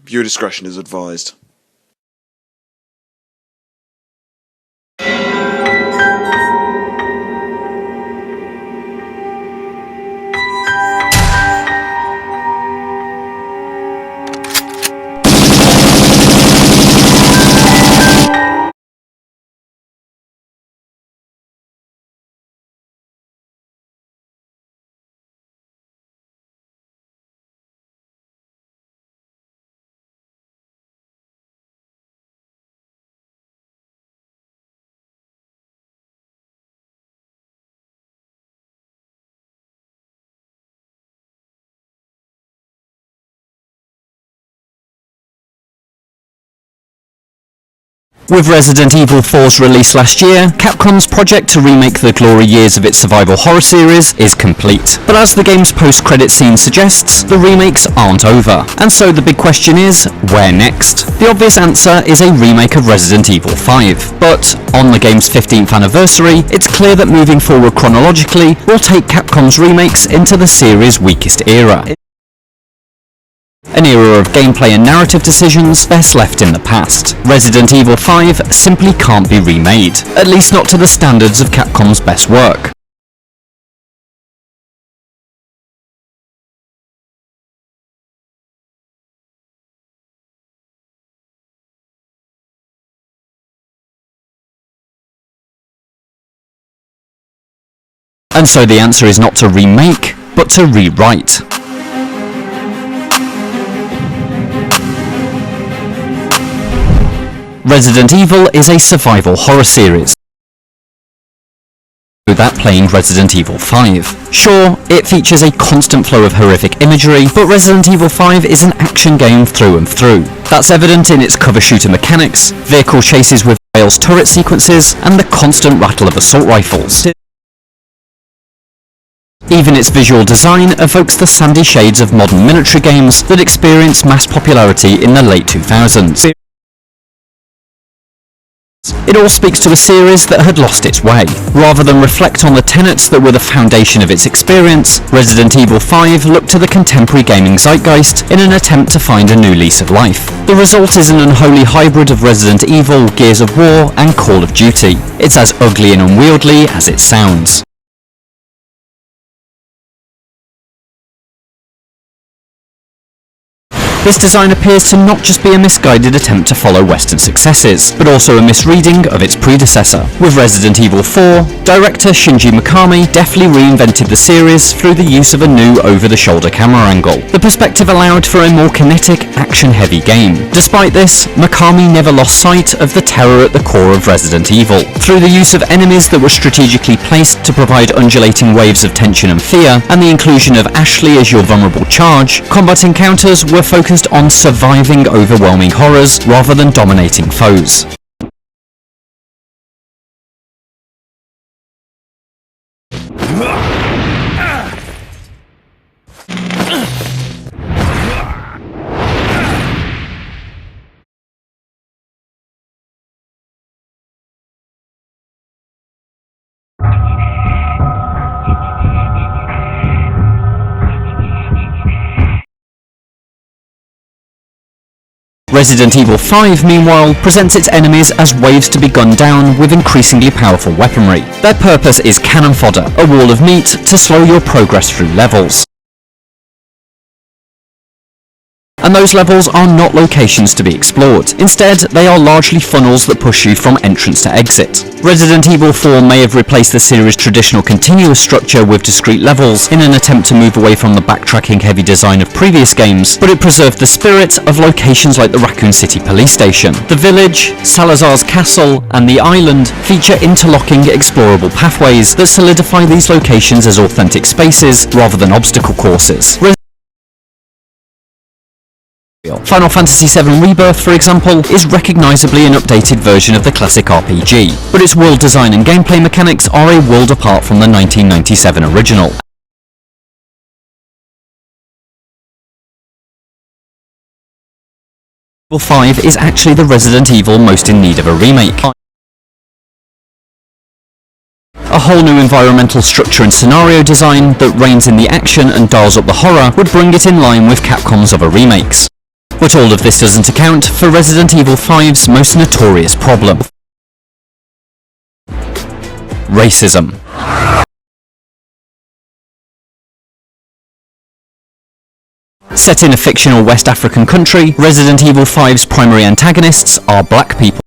Viewer discretion is advised. With Resident Evil 4's release last year, Capcom's project to remake the glory years of its survival horror series is complete. But as the game's post-credit scene suggests, the remakes aren't over. And so the big question is, where next? The obvious answer is a remake of Resident Evil 5. But on the game's 15th anniversary, it's clear that moving forward chronologically will take Capcom's remakes into the series' weakest era. An era of gameplay and narrative decisions best left in the past. Resident Evil 5 simply can't be remade, at least not to the standards of Capcom's best work. And so the answer is not to remake, but to rewrite. Resident Evil is a survival horror series. That playing Resident Evil 5. Sure, it features a constant flow of horrific imagery, but Resident Evil 5 is an action game through and through. That's evident in its cover shooter mechanics, vehicle chases with rails turret sequences, and the constant rattle of assault rifles. Even its visual design evokes the sandy shades of modern military games that experienced mass popularity in the late 2000s. It all speaks to a series that had lost its way. Rather than reflect on the tenets that were the foundation of its experience, Resident Evil 5 looked to the contemporary gaming zeitgeist in an attempt to find a new lease of life. The result is an unholy hybrid of Resident Evil, Gears of War, and Call of Duty. It's as ugly and unwieldy as it sounds. This design appears to not just be a misguided attempt to follow Western successes, but also a misreading of its predecessor. With Resident Evil 4, director Shinji Mikami deftly reinvented the series through the use of a new over-the-shoulder camera angle. The perspective allowed for a more kinetic, action-heavy game. Despite this, Mikami never lost sight of the terror at the core of Resident Evil. Through the use of enemies that were strategically placed to provide undulating waves of tension and fear, and the inclusion of Ashley as your vulnerable charge, combat encounters were focused on surviving overwhelming horrors rather than dominating foes. Resident Evil 5, meanwhile, presents its enemies as waves to be gunned down with increasingly powerful weaponry. Their purpose is cannon fodder, a wall of meat to slow your progress through levels. And those levels are not locations to be explored. Instead, they are largely funnels that push you from entrance to exit. Resident Evil 4 may have replaced the series' traditional continuous structure with discrete levels in an attempt to move away from the backtracking-heavy design of previous games, but it preserved the spirit of locations like the Raccoon City police station. The village, Salazar's castle, and the island feature interlocking, explorable pathways that solidify these locations as authentic spaces rather than obstacle courses. Final Fantasy VII Rebirth, for example, is recognisably an updated version of the classic RPG, but its world design and gameplay mechanics are a world apart from the 1997 original. Evil 5 is actually the Resident Evil most in need of a remake. A whole new environmental structure and scenario design that reins in the action and dials up the horror would bring it in line with Capcom's other remakes. But all of this doesn't account for Resident Evil 5's most notorious problem: racism. Set in a fictional West African country, Resident Evil 5's primary antagonists are black people.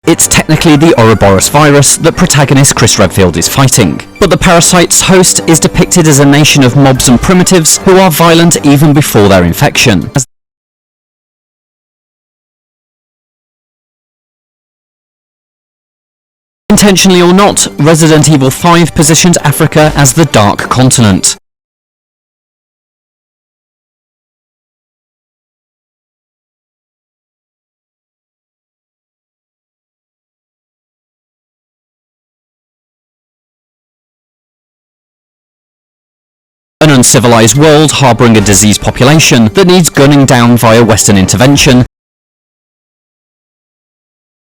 It's technically the Ouroboros virus that protagonist Chris Redfield is fighting, but the parasite's host is depicted as a nation of mobs and primitives who are violent even before their infection. Intentionally or not, Resident Evil 5 positions Africa as the Dark Continent. An uncivilized world harbouring a diseased population that needs gunning down via Western intervention in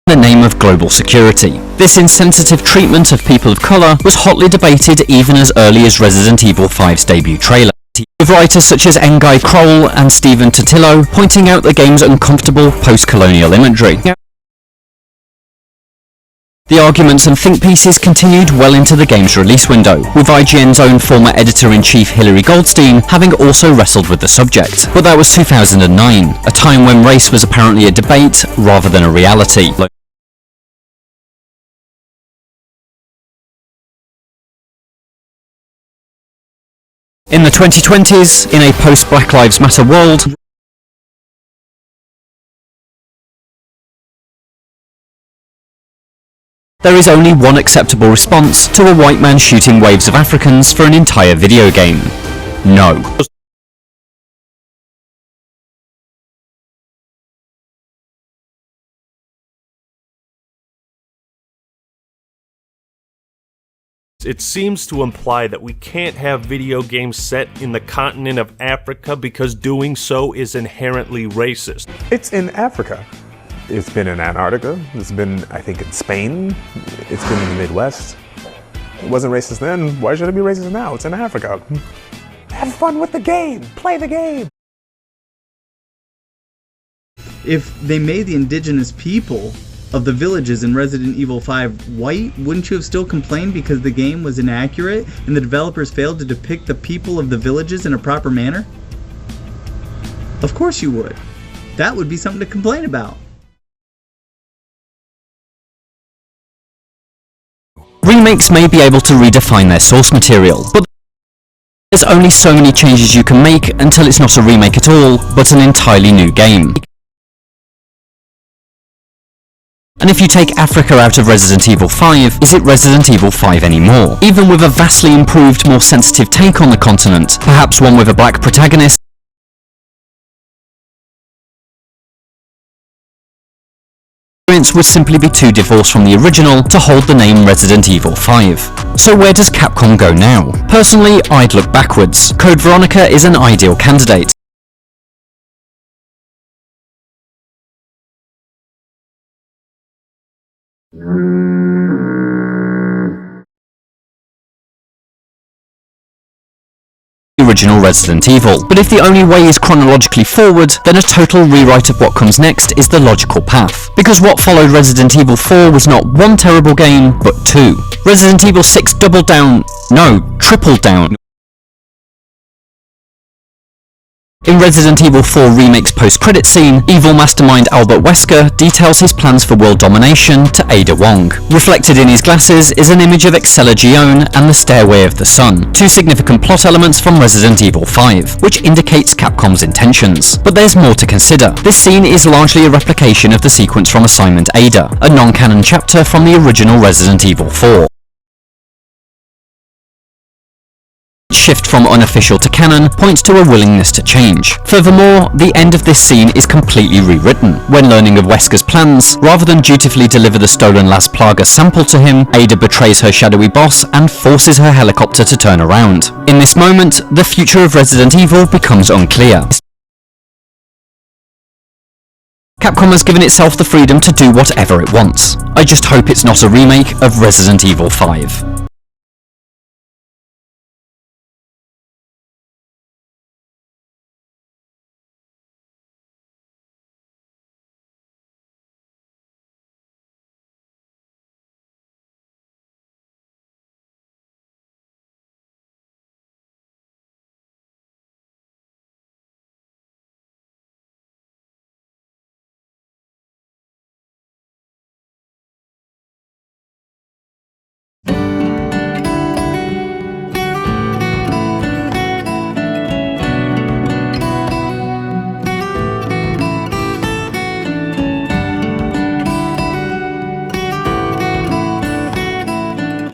the name of global security. This insensitive treatment of people of colour was hotly debated even as early as Resident Evil 5's debut trailer, with writers such as Ngai Kroll and Stephen Totilo pointing out the game's uncomfortable post-colonial imagery. The arguments and think pieces continued well into the game's release window, with IGN's own former editor-in-chief Hilary Goldstein having also wrestled with the subject. But that was 2009, a time when race was apparently a debate rather than a reality. In the 2020s, in a post-Black Lives Matter world, there is only one acceptable response to a white man shooting waves of Africans for an entire video game: no. It seems to imply that we can't have video games set in the continent of Africa because doing so is inherently racist. It's in Africa. It's been in Antarctica. It's been, I think, in Spain. It's been in the Midwest. It wasn't racist then. Why should it be racist now? It's in Africa. Have fun with the game. Play the game. If they made the indigenous people of the villages in Resident Evil 5 white, wouldn't you have still complained because the game was inaccurate and the developers failed to depict the people of the villages in a proper manner? Of course you would. That would be something to complain about. Remakes may be able to redefine their source material, but there's only so many changes you can make until it's not a remake at all, but an entirely new game. And if you take Africa out of Resident Evil 5, is it Resident Evil 5 anymore? Even with a vastly improved, more sensitive take on the continent, perhaps one with a black protagonist, would simply be too divorced from the original to hold the name Resident Evil 5. So where does Capcom go now? Personally, I'd look backwards. Code Veronica is an ideal candidate. Original Resident Evil, but if the only way is chronologically forward, then a total rewrite of what comes next is the logical path. Because what followed Resident Evil 4 was not one terrible game, but two. Resident Evil 6 doubled down, no, tripled down. In Resident Evil 4 Remake's post-credit scene, evil mastermind Albert Wesker details his plans for world domination to Ada Wong. Reflected in his glasses is an image of Excella Gion and the Stairway of the Sun, two significant plot elements from Resident Evil 5, which indicates Capcom's intentions. But there's more to consider. This scene is largely a replication of the sequence from Assignment Ada, a non-canon chapter from the original Resident Evil 4. Shift from unofficial to canon points to a willingness to change. Furthermore, the end of this scene is completely rewritten. When learning of Wesker's plans, rather than dutifully deliver the stolen Las Plagas sample to him, Ada betrays her shadowy boss and forces her helicopter to turn around. In this moment, the future of Resident Evil becomes unclear. Capcom has given itself the freedom to do whatever it wants. I just hope it's not a remake of Resident Evil 5.